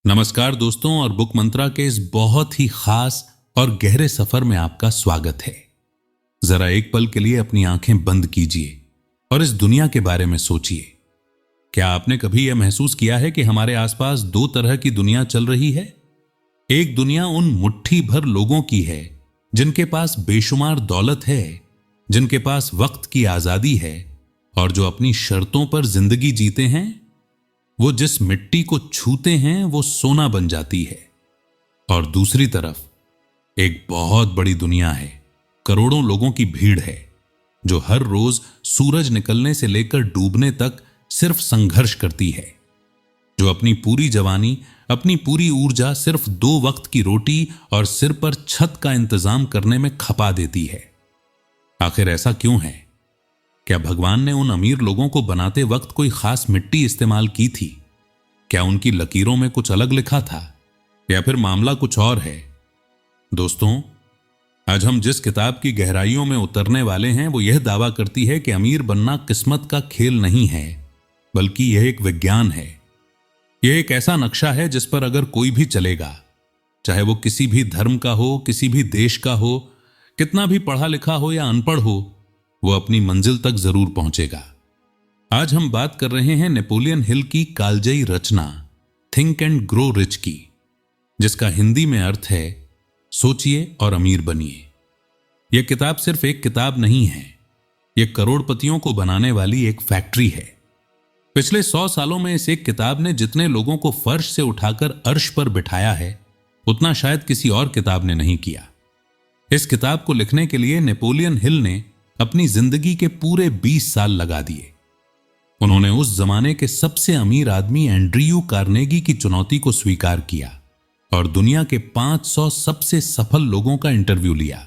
नमस्कार दोस्तों, और बुक मंत्रा के इस बहुत ही खास और गहरे सफर में आपका स्वागत है। जरा एक पल के लिए अपनी आंखें बंद कीजिए और इस दुनिया के बारे में सोचिए। क्या आपने कभी यह महसूस किया है कि हमारे आसपास दो तरह की दुनिया चल रही है? एक दुनिया उन मुट्ठी भर लोगों की है जिनके पास बेशुमार दौलत है, जिनके पास वक्त की आजादी है और जो अपनी शर्तों पर जिंदगी जीते हैं। वो जिस मिट्टी को छूते हैं वो सोना बन जाती है। और दूसरी तरफ एक बहुत बड़ी दुनिया है, करोड़ों लोगों की भीड़ है जो हर रोज सूरज निकलने से लेकर डूबने तक सिर्फ संघर्ष करती है, जो अपनी पूरी जवानी, अपनी पूरी ऊर्जा सिर्फ 2 वक्त की रोटी और सिर पर छत का इंतजाम करने में खपा देती है। आखिर ऐसा क्यों है? क्या भगवान ने उन अमीर लोगों को बनाते वक्त कोई खास मिट्टी इस्तेमाल की थी? क्या उनकी लकीरों में कुछ अलग लिखा था, या फिर मामला कुछ और है? दोस्तों, आज हम जिस किताब की गहराइयों में उतरने वाले हैं वो यह दावा करती है कि अमीर बनना किस्मत का खेल नहीं है, बल्कि यह एक विज्ञान है। यह एक ऐसा नक्शा है जिस पर अगर कोई भी चलेगा, चाहे वो किसी भी धर्म का हो, किसी भी देश का हो, कितना भी पढ़ा लिखा हो या अनपढ़ हो, वो अपनी मंजिल तक जरूर पहुंचेगा। आज हम बात कर रहे हैं नेपोलियन हिल की कालजयी रचना थिंक एंड ग्रो रिच की, जिसका हिंदी में अर्थ है सोचिए और अमीर बनिए। यह किताब सिर्फ एक किताब नहीं है, यह करोड़पतियों को बनाने वाली एक फैक्ट्री है। पिछले 100 सालों में इस एक किताब ने जितने लोगों को फर्श से उठाकर अर्श पर बिठाया है, उतना शायद किसी और किताब ने नहीं किया। इस किताब को लिखने के लिए नेपोलियन हिल ने अपनी जिंदगी के पूरे 20 साल लगा दिए। उन्होंने उस जमाने के सबसे अमीर आदमी एंड्रयू कार्नेगी की चुनौती को स्वीकार किया और दुनिया के 500 सबसे सफल लोगों का इंटरव्यू लिया।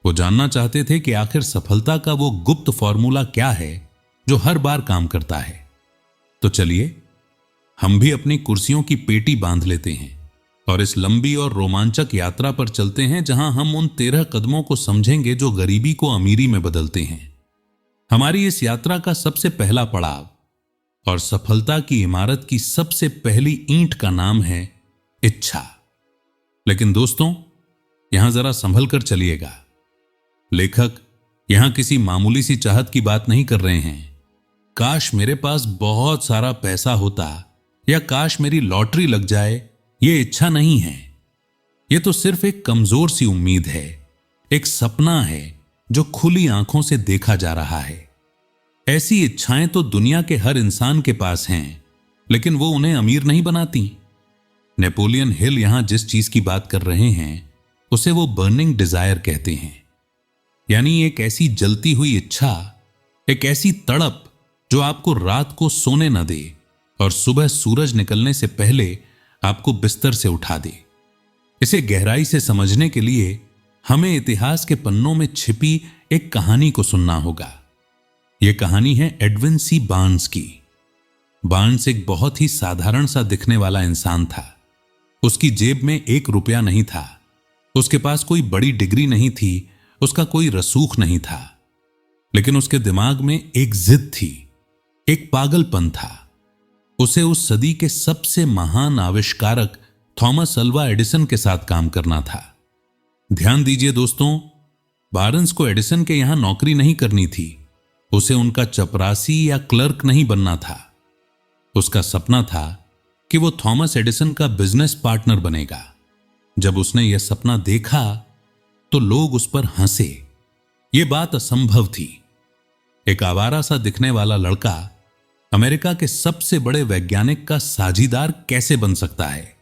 वो जानना चाहते थे कि आखिर सफलता का वो गुप्त फॉर्मूला क्या है जो हर बार काम करता है। तो चलिए हम भी अपनी कुर्सियों की पेटी बांध लेते हैं और इस लंबी और रोमांचक यात्रा पर चलते हैं, जहां हम उन 13 कदमों को समझेंगे जो गरीबी को अमीरी में बदलते हैं। हमारी इस यात्रा का सबसे पहला पड़ाव और सफलता की इमारत की सबसे पहली ईंट का नाम है इच्छा। लेकिन दोस्तों, यहां जरा संभल कर चलिएगा। लेखक यहां किसी मामूली सी चाहत की बात नहीं कर रहे हैं। काश मेरे पास बहुत सारा पैसा होता, या काश मेरी लॉटरी लग जाए, ये इच्छा नहीं है। ये तो सिर्फ एक कमजोर सी उम्मीद है, एक सपना है जो खुली आंखों से देखा जा रहा है। ऐसी इच्छाएं तो दुनिया के हर इंसान के पास हैं, लेकिन वो उन्हें अमीर नहीं बनाती। नेपोलियन हिल यहां जिस चीज की बात कर रहे हैं उसे वो बर्निंग डिजायर कहते हैं। यानी एक ऐसी जलती हुई इच्छा, एक ऐसी तड़प जो आपको रात को सोने न दे और सुबह सूरज निकलने से पहले आपको बिस्तर से उठा दे। इसे गहराई से समझने के लिए हमें इतिहास के पन्नों में छिपी एक कहानी को सुनना होगा। यह कहानी है एडविन सी बार्न्स की। बार्न्स एक बहुत ही साधारण सा दिखने वाला इंसान था। उसकी जेब में 1 रुपया नहीं था, उसके पास कोई बड़ी डिग्री नहीं थी, उसका कोई रसूख नहीं था, लेकिन उसके दिमाग में एक जिद थी, एक पागलपन था। उसे उस सदी के सबसे महान आविष्कारक थॉमस अल्वा एडिसन के साथ काम करना था। ध्यान दीजिए दोस्तों, बार्न्स को एडिसन के यहां नौकरी नहीं करनी थी, उसे उनका चपरासी या क्लर्क नहीं बनना था। उसका सपना था कि वो थॉमस एडिसन का बिजनेस पार्टनर बनेगा। जब उसने यह सपना देखा तो लोग उस पर हंसे। यह बात असंभव थी। एक आवारा सा दिखने वाला लड़का अमेरिका के सबसे बड़े वैज्ञानिक का साझीदार कैसे बन सकता है?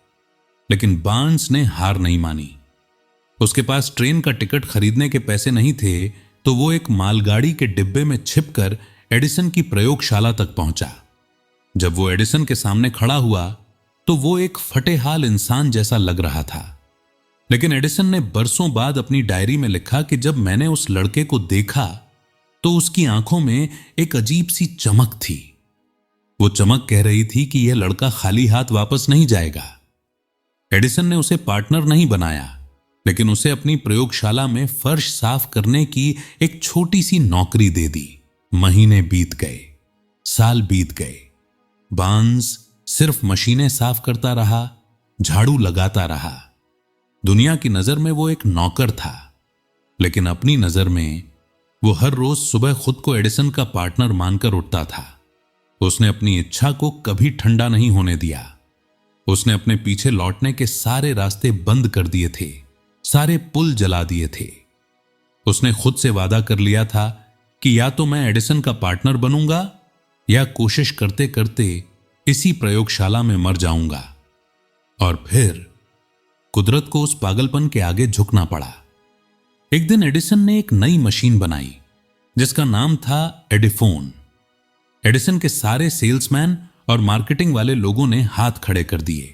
लेकिन बार्न्स ने हार नहीं मानी। उसके पास ट्रेन का टिकट खरीदने के पैसे नहीं थे, तो वो एक मालगाड़ी के डिब्बे में छिपकर एडिसन की प्रयोगशाला तक पहुंचा। जब वो एडिसन के सामने खड़ा हुआ तो वो एक फटेहाल इंसान जैसा लग रहा था। लेकिन एडिसन ने बरसों बाद अपनी डायरी में लिखा कि जब मैंने उस लड़के को देखा तो उसकी आंखों में एक अजीब सी चमक थी। वो चमक कह रही थी कि यह लड़का खाली हाथ वापस नहीं जाएगा। एडिसन ने उसे पार्टनर नहीं बनाया, लेकिन उसे अपनी प्रयोगशाला में फर्श साफ करने की एक छोटी सी नौकरी दे दी। महीने बीत गए, साल बीत गए। बार्न्स सिर्फ मशीनें साफ करता रहा, झाड़ू लगाता रहा। दुनिया की नजर में वो एक नौकर था, लेकिन अपनी नजर में वो हर रोज सुबह खुद को एडिसन का पार्टनर मानकर उठता था। उसने अपनी इच्छा को कभी ठंडा नहीं होने दिया। उसने अपने पीछे लौटने के सारे रास्ते बंद कर दिए थे, सारे पुल जला दिए थे। उसने खुद से वादा कर लिया था कि या तो मैं एडिसन का पार्टनर बनूंगा या कोशिश करते करते इसी प्रयोगशाला में मर जाऊंगा। और फिर कुदरत को उस पागलपन के आगे झुकना पड़ा। एक दिन एडिसन ने एक नई मशीन बनाई जिसका नाम था एडिफोन। एडिसन के सारे सेल्समैन और मार्केटिंग वाले लोगों ने हाथ खड़े कर दिए।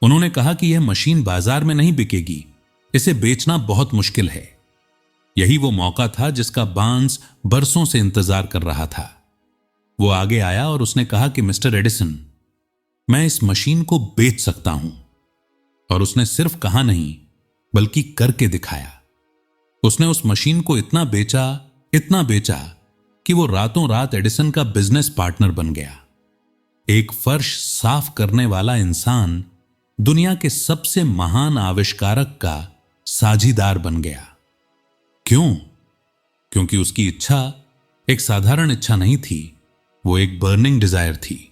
उन्होंने कहा कि यह मशीन बाजार में नहीं बिकेगी, इसे बेचना बहुत मुश्किल है। यही वो मौका था जिसका बार्न्स बरसों से इंतजार कर रहा था। वो आगे आया और उसने कहा कि मिस्टर एडिसन, मैं इस मशीन को बेच सकता हूं। और उसने सिर्फ कहा नहीं बल्कि करके दिखाया। उसने उस मशीन को इतना बेचा कि वो रातों रात एडिसन का बिजनेस पार्टनर बन गया। एक फर्श साफ करने वाला इंसान दुनिया के सबसे महान आविष्कारक का साझीदार बन गया। क्यों? क्योंकि उसकी इच्छा एक साधारण इच्छा नहीं थी, वो एक बर्निंग डिजायर थी।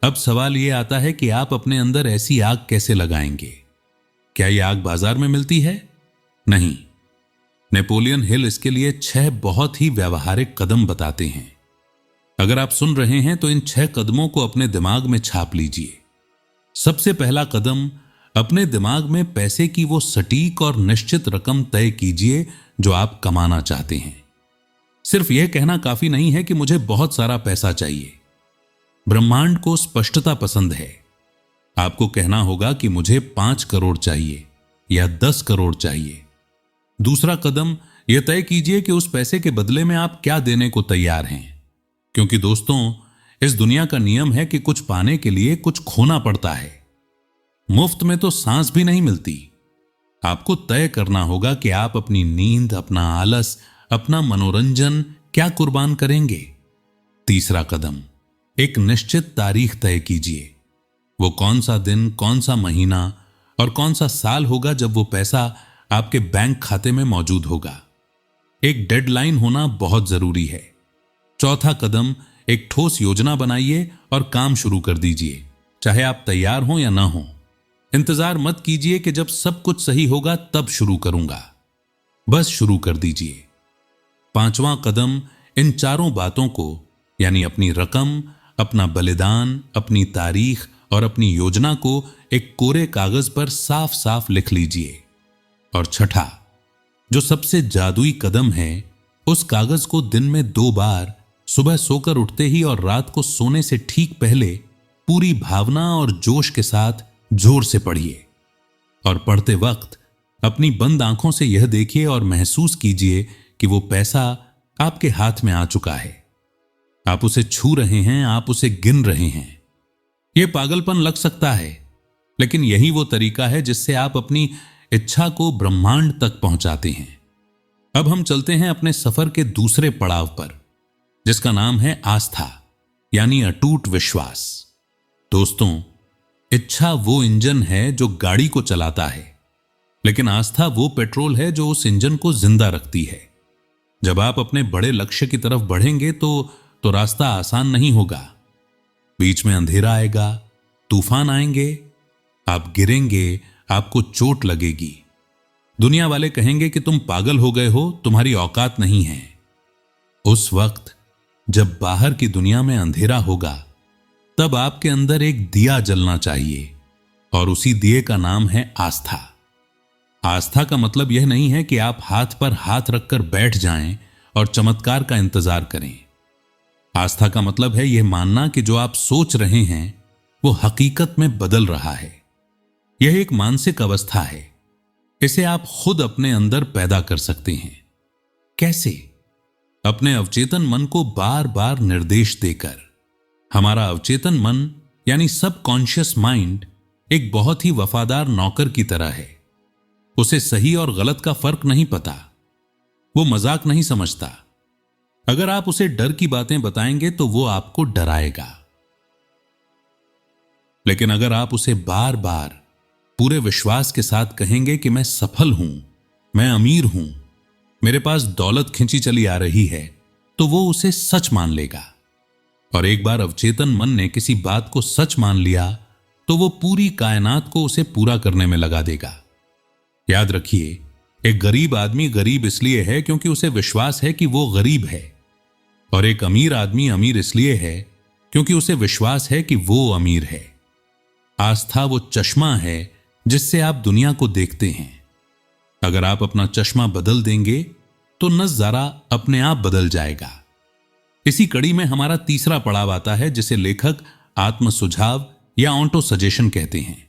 अब सवाल यह आता है कि आप अपने अंदर ऐसी आग कैसे लगाएंगे? क्या यह आग बाजार में मिलती है? नहीं। नेपोलियन हिल इसके लिए 6 बहुत ही व्यावहारिक कदम बताते हैं। अगर आप सुन रहे हैं तो इन 6 कदमों को अपने दिमाग में छाप लीजिए। सबसे पहला कदम, अपने दिमाग में पैसे की वो सटीक और निश्चित रकम तय कीजिए जो आप कमाना चाहते हैं। सिर्फ यह कहना काफी नहीं है कि मुझे बहुत सारा पैसा चाहिए। ब्रह्मांड को स्पष्टता पसंद है। आपको कहना होगा कि मुझे 5 करोड़ चाहिए या 10 करोड़ चाहिए। दूसरा कदम, यह तय कीजिए कि उस पैसे के बदले में आप क्या देने को तैयार हैं। क्योंकि दोस्तों, इस दुनिया का नियम है कि कुछ पाने के लिए कुछ खोना पड़ता है। मुफ्त में तो सांस भी नहीं मिलती। आपको तय करना होगा कि आप अपनी नींद, अपना आलस, अपना मनोरंजन क्या कुर्बान करेंगे। तीसरा कदम, एक निश्चित तारीख तय कीजिए। वो कौन सा दिन, कौन सा महीना और कौन सा साल होगा जब वो पैसा आपके बैंक खाते में मौजूद होगा। एक डेडलाइन होना बहुत जरूरी है। चौथा कदम, एक ठोस योजना बनाइए और काम शुरू कर दीजिए, चाहे आप तैयार हों या ना हों। इंतजार मत कीजिए कि जब सब कुछ सही होगा तब शुरू करूंगा। बस शुरू कर दीजिए। पांचवां कदम, इन चारों बातों को यानी अपनी रकम, अपना बलिदान, अपनी तारीख और अपनी योजना को एक कोरे कागज पर साफ साफ लिख लीजिए। और छठा, जो सबसे जादुई कदम है, उस कागज को दिन में 2 बार, सुबह सोकर उठते ही और रात को सोने से ठीक पहले, पूरी भावना और जोश के साथ जोर से पढ़िए। और पढ़ते वक्त अपनी बंद आंखों से यह देखिए और महसूस कीजिए कि वो पैसा आपके हाथ में आ चुका है। आप उसे छू रहे हैं, आप उसे गिन रहे हैं। यह पागलपन लग सकता है, लेकिन यही वो तरीका है जिससे आप अपनी इच्छा को ब्रह्मांड तक पहुंचाते हैं। अब हम चलते हैं अपने सफर के दूसरे पड़ाव पर, जिसका नाम है आस्था, यानी अटूट विश्वास। दोस्तों, इच्छा वो इंजन है जो गाड़ी को चलाता है, लेकिन आस्था वो पेट्रोल है जो उस इंजन को जिंदा रखती है। जब आप अपने बड़े लक्ष्य की तरफ बढ़ेंगे तो रास्ता आसान नहीं होगा। बीच में अंधेरा आएगा, तूफान आएंगे, आप गिरेंगे, आपको चोट लगेगी। दुनिया वाले कहेंगे कि तुम पागल हो गए हो, तुम्हारी औकात नहीं है। उस वक्त जब बाहर की दुनिया में अंधेरा होगा, तब आपके अंदर एक दिया जलना चाहिए, और उसी दिए का नाम है आस्था। आस्था का मतलब यह नहीं है कि आप हाथ पर हाथ रखकर बैठ जाएं और चमत्कार का इंतजार करें। आस्था का मतलब है यह मानना कि जो आप सोच रहे हैं वो हकीकत में बदल रहा है। यह एक मानसिक अवस्था है। इसे आप खुद अपने अंदर पैदा कर सकते हैं। कैसे? अपने अवचेतन मन को बार बार निर्देश देकर। हमारा अवचेतन मन यानी सबकॉन्शियस माइंड एक बहुत ही वफादार नौकर की तरह है। उसे सही और गलत का फर्क नहीं पता। वो मजाक नहीं समझता। अगर आप उसे डर की बातें बताएंगे तो वो आपको डराएगा। लेकिन अगर आप उसे बार बार पूरे विश्वास के साथ कहेंगे कि मैं सफल हूं, मैं अमीर हूं, मेरे पास दौलत खिंची चली आ रही है, तो वो उसे सच मान लेगा। और एक बार अवचेतन मन ने किसी बात को सच मान लिया तो वो पूरी कायनात को उसे पूरा करने में लगा देगा। याद रखिए, एक गरीब आदमी गरीब इसलिए है क्योंकि उसे विश्वास है कि वो गरीब है, और एक अमीर आदमी अमीर इसलिए है क्योंकि उसे विश्वास है कि वो अमीर है। आस्था वो चश्मा है जिससे आप दुनिया को देखते हैं। अगर आप अपना चश्मा बदल देंगे तो नज़ारा अपने आप बदल जाएगा। इसी कड़ी में हमारा तीसरा पड़ाव आता है, जिसे लेखक आत्म सुझाव या ऑटो सजेशन कहते हैं।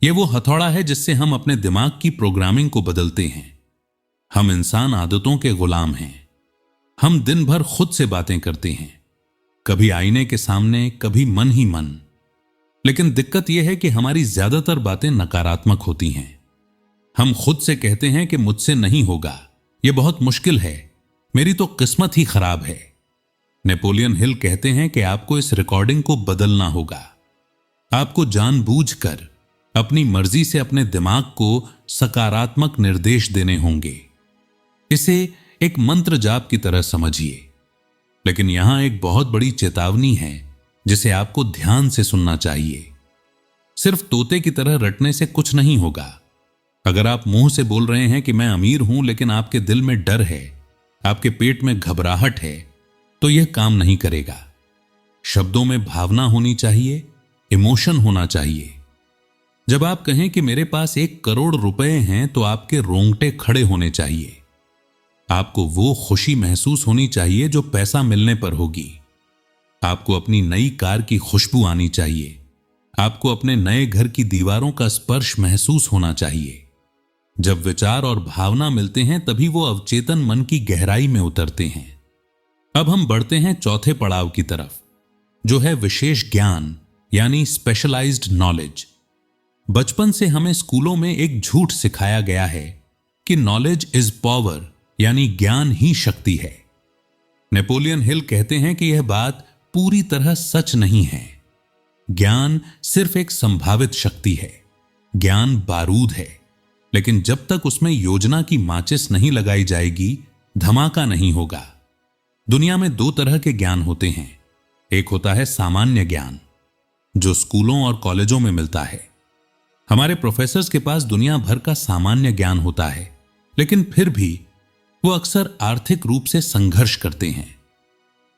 यह वो हथौड़ा है जिससे हम अपने दिमाग की प्रोग्रामिंग को बदलते हैं। हम इंसान आदतों के गुलाम हैं। हम दिन भर खुद से बातें करते हैं, कभी आईने के सामने, कभी मन ही मन। लेकिन दिक्कत यह है कि हमारी ज्यादातर बातें नकारात्मक होती हैं। हम खुद से कहते हैं कि मुझसे नहीं होगा, यह बहुत मुश्किल है, मेरी तो किस्मत ही खराब है। नेपोलियन हिल कहते हैं कि आपको इस रिकॉर्डिंग को बदलना होगा। आपको जानबूझकर अपनी मर्जी से अपने दिमाग को सकारात्मक निर्देश देने होंगे। इसे एक मंत्र जाप की तरह समझिए। लेकिन यहां एक बहुत बड़ी चेतावनी है जिसे आपको ध्यान से सुनना चाहिए। सिर्फ तोते की तरह रटने से कुछ नहीं होगा। अगर आप मुंह से बोल रहे हैं कि मैं अमीर हूं, लेकिन आपके दिल में डर है, आपके पेट में घबराहट है, तो यह काम नहीं करेगा। शब्दों में भावना होनी चाहिए, इमोशन होना चाहिए। जब आप कहें कि मेरे पास 1 करोड़ रुपए हैं, तो आपके रोंगटे खड़े होने चाहिए। आपको वो खुशी महसूस होनी चाहिए जो पैसा मिलने पर होगी। आपको अपनी नई कार की खुशबू आनी चाहिए। आपको अपने नए घर की दीवारों का स्पर्श महसूस होना चाहिए। जब विचार और भावना मिलते हैं, तभी वो अवचेतन मन की गहराई में उतरते हैं। अब हम बढ़ते हैं चौथे पड़ाव की तरफ, जो है विशेष ज्ञान यानी स्पेशलाइज्ड नॉलेज। बचपन से हमें स्कूलों में एक झूठ सिखाया गया है कि नॉलेज इज पावर, यानी ज्ञान ही शक्ति है। नेपोलियन हिल कहते हैं कि यह बात पूरी तरह सच नहीं है। ज्ञान सिर्फ एक संभावित शक्ति है। ज्ञान बारूद है, लेकिन जब तक उसमें योजना की माचिस नहीं लगाई जाएगी, धमाका नहीं होगा। दुनिया में 2 तरह के ज्ञान होते हैं। एक होता है सामान्य ज्ञान, जो स्कूलों और कॉलेजों में मिलता है। हमारे प्रोफेसर्स के पास दुनिया भर का सामान्य ज्ञान होता है, लेकिन फिर भी वो अक्सर आर्थिक रूप से संघर्ष करते हैं।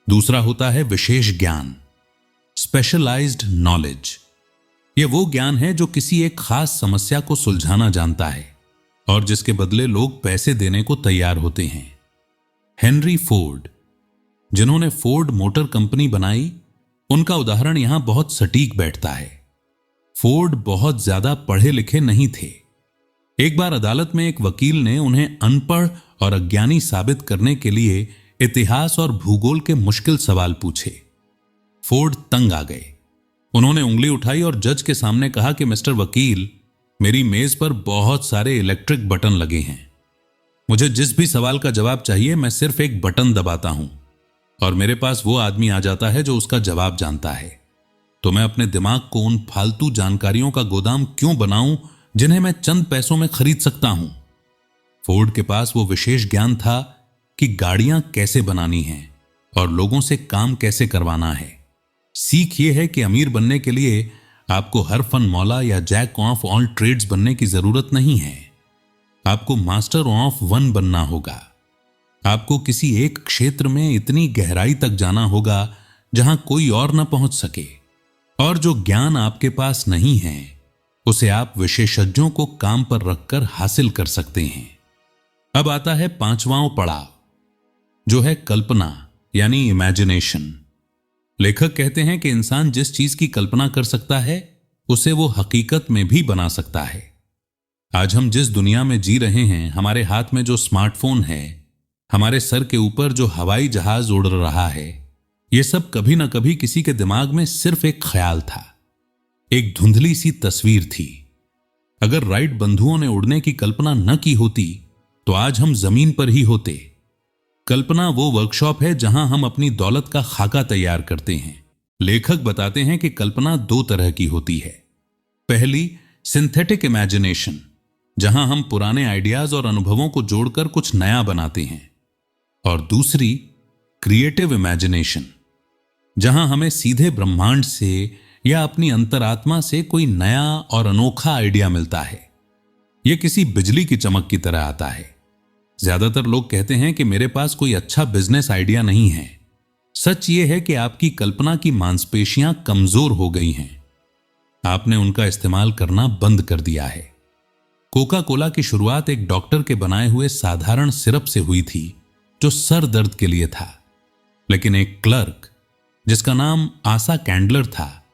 दूसरा होता है विशेष ज्ञान, स्पेशलाइज्ड नॉलेज। यह वो ज्ञान है जो किसी एक खास समस्या को सुलझाना जानता है और जिसके बदले लोग पैसे देने को तैयार होते हैं। हेनरी फोर्ड, जिन्होंने फोर्ड मोटर कंपनी बनाई, उनका उदाहरण यहां बहुत सटीक बैठता है। फोर्ड बहुत ज्यादा पढ़े लिखे नहीं थे। एक बार अदालत में एक वकील ने उन्हें अनपढ़ और अज्ञानी साबित करने के लिए इतिहास और भूगोल के मुश्किल सवाल पूछे। फोर्ड तंग आ गए। उन्होंने उंगली उठाई और जज के सामने कहा कि मिस्टर वकील, मेरी मेज पर बहुत सारे इलेक्ट्रिक बटन लगे हैं। मुझे जिस भी सवाल का जवाब चाहिए, मैं सिर्फ एक बटन दबाता हूं और मेरे पास वो आदमी आ जाता है जो उसका जवाब जानता है। तो मैं अपने दिमाग को उन फालतू जानकारियों का गोदाम क्यों बनाऊं जिन्हें मैं चंद पैसों में खरीद सकता हूं। फोर्ड के पास वो विशेष ज्ञान था कि गाड़ियां कैसे बनानी हैं और लोगों से काम कैसे करवाना है। सीख ये है कि अमीर बनने के लिए आपको हर फन मौला या जैक ऑफ ऑल ट्रेड्स बनने की जरूरत नहीं है। आपको मास्टर ऑफ वन बनना होगा। आपको किसी एक क्षेत्र में इतनी गहराई तक जाना होगा जहां कोई और न पहुंच सके। और जो ज्ञान आपके पास नहीं है, उसे आप विशेषज्ञों को काम पर रखकर हासिल कर सकते हैं। अब आता है 5वां पड़ाव, जो है कल्पना यानी इमेजिनेशन। लेखक कहते हैं कि इंसान जिस चीज की कल्पना कर सकता है, उसे वो हकीकत में भी बना सकता है। आज हम जिस दुनिया में जी रहे हैं, हमारे हाथ में जो स्मार्टफोन है, हमारे सर के ऊपर जो हवाई जहाज उड़ रहा है, यह सब कभी ना कभी किसी के दिमाग में सिर्फ एक ख्याल था, एक धुंधली सी तस्वीर थी। अगर राइट बंधुओं ने उड़ने की कल्पना न की होती, तो आज हम जमीन पर ही होते। कल्पना वो वर्कशॉप है जहां हम अपनी दौलत का खाका तैयार करते हैं, लेखक बताते हैं कि कल्पना दो तरह की होती है। पहली, सिंथेटिक इमेजिनेशन, जहां हम पुराने आइडियाज और अनुभवों को जोड़कर कुछ नया बनाते हैं। और दूसरी, क्रिएटिव इमेजिनेशन, जहां हमें सीधे ब्रह्मांड से या अपनी अंतरात्मा से कोई नया और अनोखा आइडिया मिलता है। यह किसी बिजली की चमक की तरह आता है। ज्यादातर लोग कहते हैं कि मेरे पास कोई अच्छा बिजनेस आइडिया नहीं है। सच यह है कि आपकी कल्पना की मांसपेशियां कमजोर हो गई हैं। आपने उनका इस्तेमाल करना बंद कर दिया है। कोका कोला की शुरुआत एक डॉक्टर के बनाए हुए साधारण सिरप से हुई थी जो सर दर्द के लिए था। लेकिन एक क्लर्क जिसका नाम आसा कैंडलर था,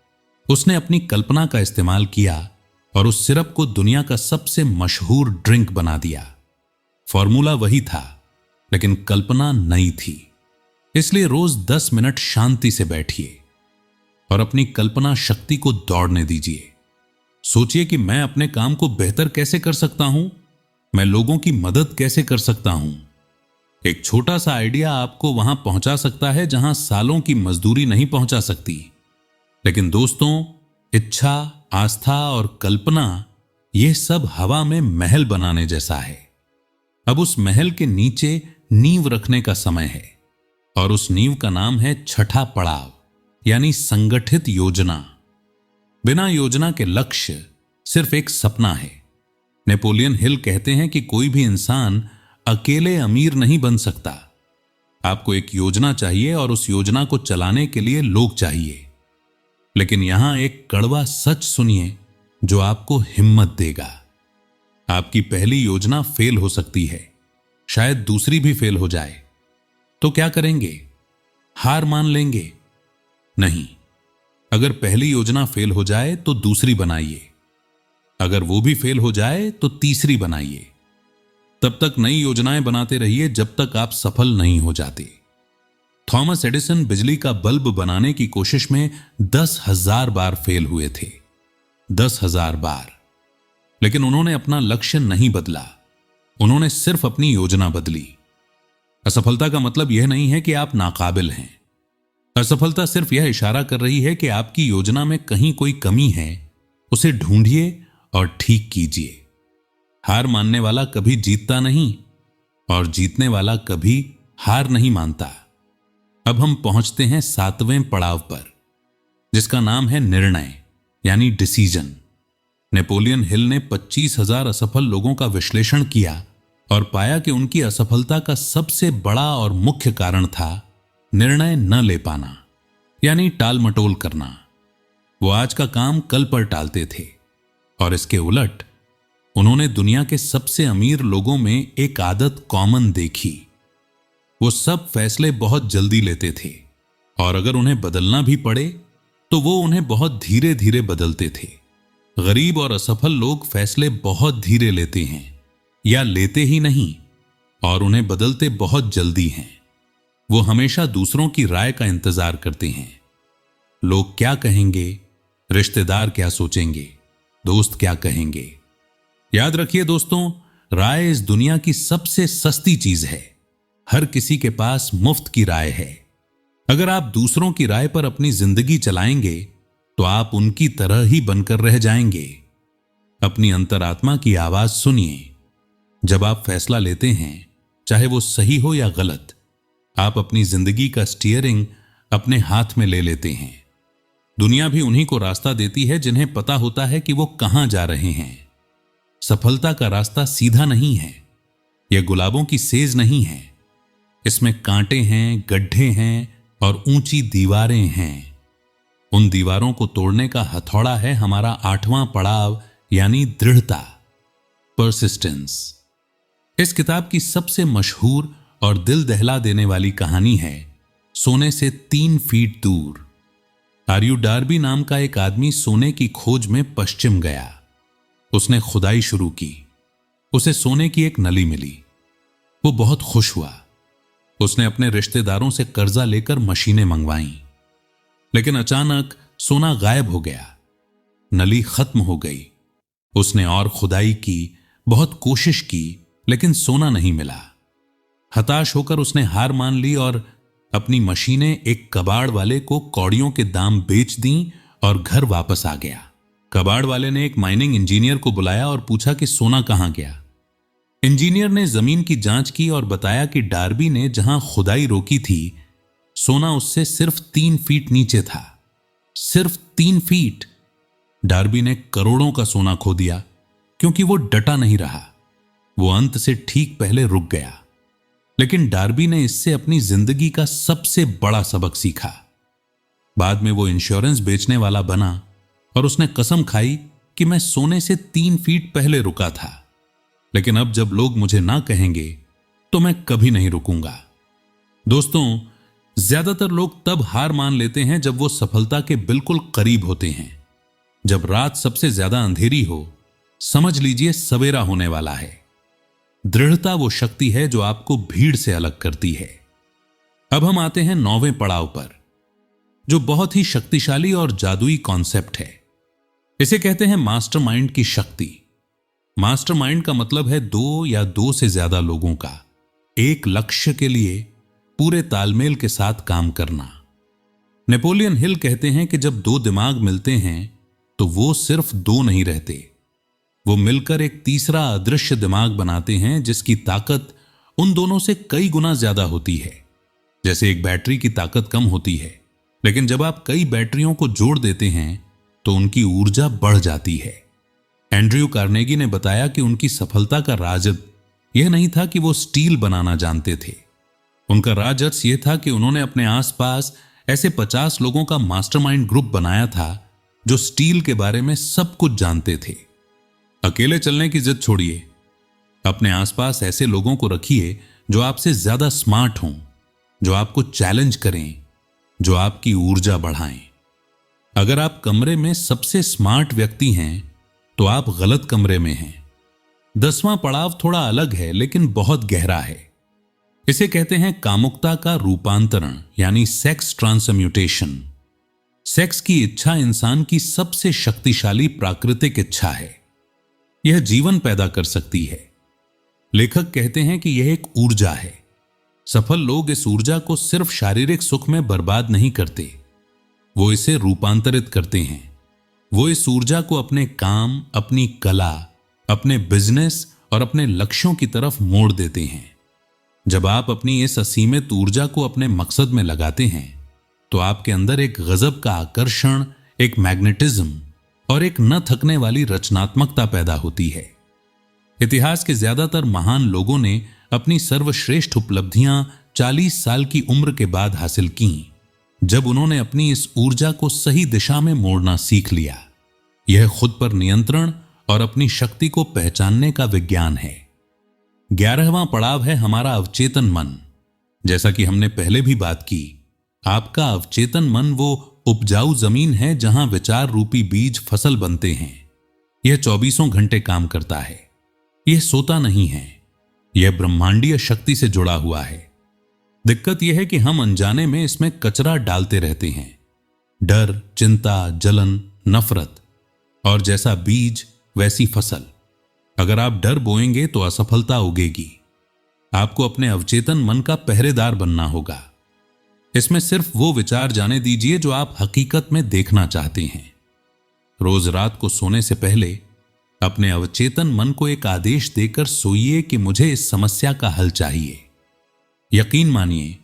उसने अपनी कल्पना का इस्तेमाल किया और उस सिरप को दुनिया का सबसे मशहूर ड्रिंक बना दिया। फॉर्मूला वही था, लेकिन कल्पना नई थी। इसलिए रोज 10 मिनट शांति से बैठिए और अपनी कल्पना शक्ति को दौड़ने दीजिए। सोचिए कि मैं अपने काम को बेहतर कैसे कर सकता हूं, मैं लोगों की मदद कैसे कर सकता हूं। एक छोटा सा आइडिया आपको वहां पहुंचा सकता है जहां सालों की मजदूरी नहीं पहुंचा सकती। लेकिन दोस्तों, इच्छा, आस्था और कल्पना, यह सब हवा में महल बनाने जैसा है। अब उस महल के नीचे नींव रखने का समय है, और उस नींव का नाम है छठा पड़ाव, यानी संगठित योजना। बिना योजना के लक्ष्य सिर्फ एक सपना है। नेपोलियन हिल कहते हैं कि कोई भी इंसान अकेले अमीर नहीं बन सकता। आपको एक योजना चाहिए और उस योजना को चलाने के लिए लोग चाहिए। लेकिन यहां एक कड़वा सच सुनिए जो आपको हिम्मत देगा। आपकी पहली योजना फेल हो सकती है, शायद दूसरी भी फेल हो जाए। तो क्या करेंगे? हार मान लेंगे? नहीं। अगर पहली योजना फेल हो जाए तो दूसरी बनाइए। अगर वो भी फेल हो जाए तो तीसरी बनाइए। तब तक नई योजनाएं बनाते रहिए जब तक आप सफल नहीं हो जाते। थॉमस एडिसन बिजली का बल्ब बनाने की कोशिश में 10,000 बार फेल हुए थे। 10,000 बार। लेकिन उन्होंने अपना लक्ष्य नहीं बदला, उन्होंने सिर्फ अपनी योजना बदली। असफलता का मतलब यह नहीं है कि आप नाकाबिल हैं। असफलता सिर्फ यह इशारा कर रही है कि आपकी योजना में कहीं कोई कमी है। उसे ढूंढिए और ठीक कीजिए। हार मानने वाला कभी जीतता नहीं, और जीतने वाला कभी हार नहीं मानता। अब हम पहुंचते हैं 7वें पड़ाव पर, जिसका नाम है निर्णय, यानी डिसीजन। नेपोलियन हिल ने 25,000 असफल लोगों का विश्लेषण किया और पाया कि उनकी असफलता का सबसे बड़ा और मुख्य कारण था निर्णय न ले पाना, यानी टाल मटोल करना। वो आज का काम कल पर टालते थे। और इसके उलट उन्होंने दुनिया के सबसे अमीर लोगों में एक आदत कॉमन देखी। वो सब फैसले बहुत जल्दी लेते थे, और अगर उन्हें बदलना भी पड़े तो वो उन्हें बहुत धीरे धीरे बदलते थे। गरीब और असफल लोग फैसले बहुत धीरे लेते हैं, या लेते ही नहीं, और उन्हें बदलते बहुत जल्दी हैं। वो हमेशा दूसरों की राय का इंतजार करते हैं। लोग क्या कहेंगे, रिश्तेदार क्या सोचेंगे, दोस्त क्या कहेंगे। याद रखिए दोस्तों, राय इस दुनिया की सबसे सस्ती चीज है। हर किसी के पास मुफ्त की राय है। अगर आप दूसरों की राय पर अपनी जिंदगी चलाएंगे तो आप उनकी तरह ही बनकर रह जाएंगे। अपनी अंतरात्मा की आवाज सुनिए। जब आप फैसला लेते हैं, चाहे वो सही हो या गलत, आप अपनी जिंदगी का स्टीयरिंग अपने हाथ में ले लेते हैं। दुनिया भी उन्हीं को रास्ता देती है जिन्हें पता होता है कि वो कहां जा रहे हैं। सफलता का रास्ता सीधा नहीं है। यह गुलाबों की सेज नहीं है। इसमें कांटे हैं, गड्ढे हैं और ऊंची दीवारें हैं। उन दीवारों को तोड़ने का हथौड़ा है हमारा 8वां पड़ाव, यानी दृढ़ता, परसिस्टेंस। इस किताब की सबसे मशहूर और दिल दहला देने वाली कहानी है सोने से 3 फीट दूर। आर्यू डार्बी नाम का एक आदमी सोने की खोज में पश्चिम गया। उसने खुदाई शुरू की। उसे सोने की एक नली मिली। वो बहुत खुश हुआ। उसने अपने रिश्तेदारों से कर्जा लेकर मशीनें मंगवाईं। लेकिन अचानक सोना गायब हो गया। नली खत्म हो गई। उसने और खुदाई की, बहुत कोशिश की, लेकिन सोना नहीं मिला। हताश होकर उसने हार मान ली और अपनी मशीनें एक कबाड़ वाले को कौड़ियों के दाम बेच दी और घर वापस आ गया। कबाड़ वाले ने एक माइनिंग इंजीनियर को बुलाया और पूछा कि सोना कहां गया। इंजीनियर ने जमीन की जांच की और बताया कि डार्बी ने जहां खुदाई रोकी थी, सोना उससे सिर्फ 3 फीट नीचे था। सिर्फ 3 फीट। डार्बी ने करोड़ों का सोना खो दिया क्योंकि वो डटा नहीं रहा। वो अंत से ठीक पहले रुक गया। लेकिन डार्बी ने इससे अपनी जिंदगी का सबसे बड़ा सबक सीखा। बाद में वो इंश्योरेंस बेचने वाला बना और उसने कसम खाई कि मैं सोने से 3 फीट पहले रुका था, लेकिन अब जब लोग मुझे ना कहेंगे तो मैं कभी नहीं रुकूंगा। दोस्तों, ज्यादातर लोग तब हार मान लेते हैं जब वो सफलता के बिल्कुल करीब होते हैं। जब रात सबसे ज्यादा अंधेरी हो, समझ लीजिए सवेरा होने वाला है। दृढ़ता वो शक्ति है जो आपको भीड़ से अलग करती है। अब हम आते हैं 9वें पड़ाव पर, जो बहुत ही शक्तिशाली और जादुई कॉन्सेप्ट है। इसे कहते हैं मास्टरमाइंड की शक्ति। मास्टरमाइंड का मतलब है 2 या 2 से ज्यादा लोगों का एक लक्ष्य के लिए पूरे तालमेल के साथ काम करना। नेपोलियन हिल कहते हैं कि जब 2 दिमाग मिलते हैं तो वो सिर्फ 2 नहीं रहते, वो मिलकर एक तीसरा अदृश्य दिमाग बनाते हैं जिसकी ताकत उन दोनों से कई गुना ज्यादा होती है। जैसे एक बैटरी की ताकत कम होती है, लेकिन जब आप कई बैटरियों को जोड़ देते हैं तो उनकी ऊर्जा बढ़ जाती है। एंड्रयू कार्नेगी ने बताया कि उनकी सफलता का राज यह नहीं था कि वो स्टील बनाना जानते थे। उनका राज यह था कि उन्होंने अपने आसपास ऐसे 50 लोगों का मास्टरमाइंड ग्रुप बनाया था जो स्टील के बारे में सब कुछ जानते थे। अकेले चलने की जिद छोड़िए, अपने आसपास ऐसे लोगों को रखिए जो आपसे ज्यादा स्मार्ट हों, जो आपको चैलेंज करें, जो आपकी ऊर्जा बढ़ाएं। अगर आप कमरे में सबसे स्मार्ट व्यक्ति हैं तो आप गलत कमरे में हैं। 10वां पड़ाव थोड़ा अलग है लेकिन बहुत गहरा है। इसे कहते हैं कामुकता का रूपांतरण, यानी सेक्स ट्रांसम्यूटेशन। सेक्स की इच्छा इंसान की सबसे शक्तिशाली प्राकृतिक इच्छा है। यह जीवन पैदा कर सकती है। लेखक कहते हैं कि यह एक ऊर्जा है। सफल लोग इस ऊर्जा को सिर्फ शारीरिक सुख में बर्बाद नहीं करते, वो इसे रूपांतरित करते हैं। वो इस ऊर्जा को अपने काम, अपनी कला, अपने बिजनेस और अपने लक्ष्यों की तरफ मोड़ देते हैं। जब आप अपनी इस असीमित ऊर्जा को अपने मकसद में लगाते हैं तो आपके अंदर एक गजब का आकर्षण, एक मैग्नेटिज्म और एक न थकने वाली रचनात्मकता पैदा होती है। इतिहास के ज्यादातर महान लोगों ने अपनी सर्वश्रेष्ठ उपलब्धियां 40 साल की उम्र के बाद हासिल की, जब उन्होंने अपनी इस ऊर्जा को सही दिशा में मोड़ना सीख लिया। यह खुद पर नियंत्रण और अपनी शक्ति को पहचानने का विज्ञान है। 11वां पड़ाव है हमारा अवचेतन मन। जैसा कि हमने पहले भी बात की, आपका अवचेतन मन वो उपजाऊ जमीन है जहां विचार रूपी बीज फसल बनते हैं। यह 24 घंटे काम करता है। यह सोता नहीं है। यह ब्रह्मांडीय शक्ति से जुड़ा हुआ है। दिक्कत यह है कि हम अनजाने में इसमें कचरा डालते रहते हैं। डर, चिंता, जलन, नफरत, और जैसा बीज वैसी फसल। अगर आप डर बोएंगे तो असफलता उगेगी। आपको अपने अवचेतन मन का पहरेदार बनना होगा। इसमें सिर्फ वो विचार जाने दीजिए जो आप हकीकत में देखना चाहते हैं। रोज रात को सोने से पहले अपने अवचेतन मन को एक आदेश देकर सोइए कि मुझे इस समस्या का हल चाहिए। यकीन मानिए,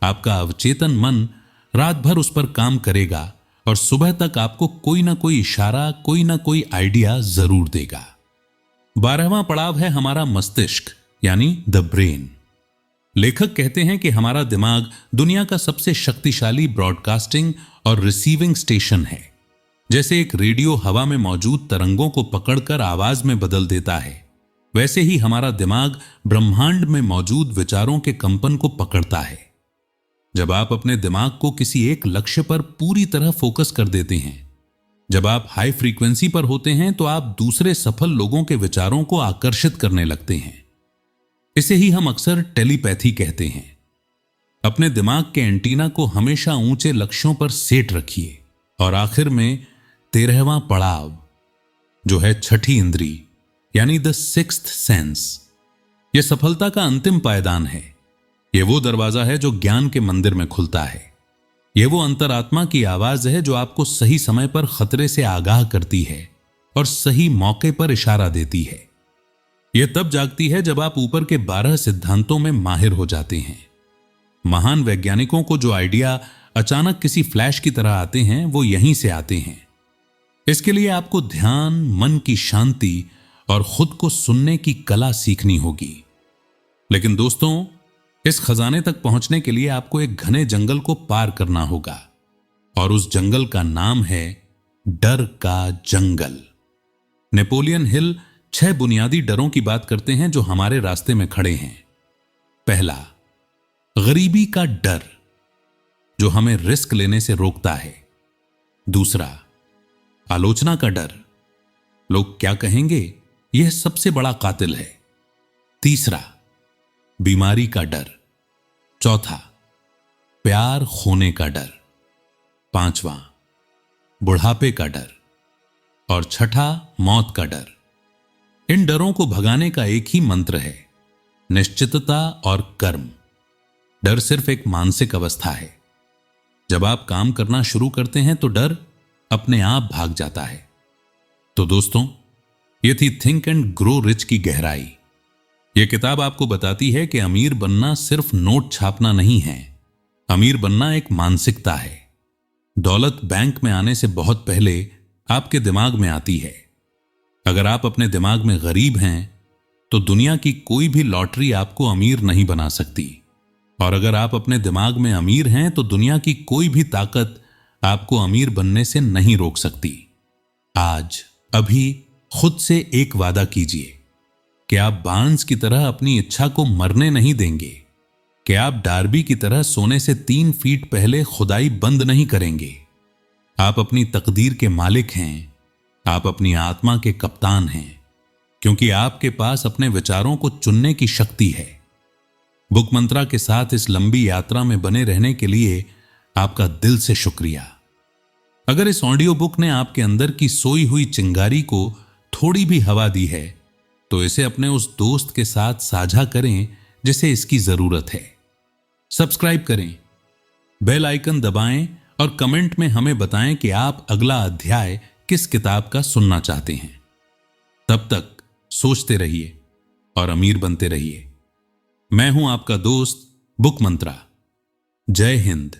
आपका अवचेतन मन रात भर उस पर काम करेगा और सुबह तक आपको कोई ना कोई इशारा, कोई ना कोई आइडिया जरूर देगा। 12वां पड़ाव है हमारा मस्तिष्क, यानी द ब्रेन। लेखक कहते हैं कि हमारा दिमाग दुनिया का सबसे शक्तिशाली ब्रॉडकास्टिंग और रिसीविंग स्टेशन है। जैसे एक रेडियो हवा में मौजूद तरंगों को पकड़कर आवाज में बदल देता है, वैसे ही हमारा दिमाग ब्रह्मांड में मौजूद विचारों के कंपन को पकड़ता है। जब आप अपने दिमाग को किसी एक लक्ष्य पर पूरी तरह फोकस कर देते हैं, जब आप हाई फ्रीक्वेंसी पर होते हैं, तो आप दूसरे सफल लोगों के विचारों को आकर्षित करने लगते हैं। इसे ही हम अक्सर टेलीपैथी कहते हैं। अपने दिमाग के एंटीना को हमेशा ऊंचे लक्ष्यों पर सेट रखिए। और आखिर में 13वां पड़ाव, जो है छठी इंद्री, यानी द सिक्स्थ सेंस। यह सफलता का अंतिम पायदान है। ये वो दरवाजा है जो ज्ञान के मंदिर में खुलता है। ये वो अंतरात्मा की आवाज है जो आपको सही समय पर खतरे से आगाह करती है और सही मौके पर इशारा देती है। यह तब जागती है जब आप ऊपर के 12 सिद्धांतों में माहिर हो जाते हैं। महान वैज्ञानिकों को जो आइडिया अचानक किसी फ्लैश की तरह आते हैं, वो यहीं से आते हैं। इसके लिए आपको ध्यान, मन की शांति और खुद को सुनने की कला सीखनी होगी। लेकिन दोस्तों, इस खजाने तक पहुंचने के लिए आपको एक घने जंगल को पार करना होगा, और उस जंगल का नाम है डर का जंगल। नेपोलियन हिल 6 बुनियादी डरों की बात करते हैं जो हमारे रास्ते में खड़े हैं। पहला, गरीबी का डर, जो हमें रिस्क लेने से रोकता है। दूसरा, आलोचना का डर, लोग क्या कहेंगे, यह सबसे बड़ा कातिल है। तीसरा, बीमारी का डर। चौथा, प्यार खोने का डर। पांचवा, बुढ़ापे का डर। और छठा, मौत का डर। इन डरों को भगाने का एक ही मंत्र है, निश्चितता और कर्म। डर सिर्फ एक मानसिक अवस्था है। जब आप काम करना शुरू करते हैं तो डर अपने आप भाग जाता है। तो दोस्तों, यह थी थिंक एंड ग्रो रिच की गहराई। यह किताब आपको बताती है कि अमीर बनना सिर्फ नोट छापना नहीं है। अमीर बनना एक मानसिकता है। दौलत बैंक में आने से बहुत पहले आपके दिमाग में आती है। अगर आप अपने दिमाग में गरीब हैं तो दुनिया की कोई भी लॉटरी आपको अमीर नहीं बना सकती, और अगर आप अपने दिमाग में अमीर हैं तो दुनिया की कोई भी ताकत आपको अमीर बनने से नहीं रोक सकती। आज अभी खुद से एक वादा कीजिए कि आप बार्न्स की तरह अपनी इच्छा को मरने नहीं देंगे, कि आप डार्बी की तरह सोने से 3 फीट पहले खुदाई बंद नहीं करेंगे। आप अपनी तकदीर के मालिक हैं, आप अपनी आत्मा के कप्तान हैं, क्योंकि आपके पास अपने विचारों को चुनने की शक्ति है। बुक मंत्रा के साथ इस लंबी यात्रा में बने रहने के लिए आपका दिल से शुक्रिया। अगर इस ऑडियो बुक ने आपके अंदर की सोई हुई चिंगारी को थोड़ी भी हवा दी है तो इसे अपने उस दोस्त के साथ साझा करें जिसे इसकी जरूरत है। सब्सक्राइब करें, बेल आइकन दबाएं और कमेंट में हमें बताएं कि आप अगला अध्याय किस किताब का सुनना चाहते हैं। तब तक सोचते रहिए और अमीर बनते रहिए। मैं हूं आपका दोस्त बुक मंत्रा। जय हिंद।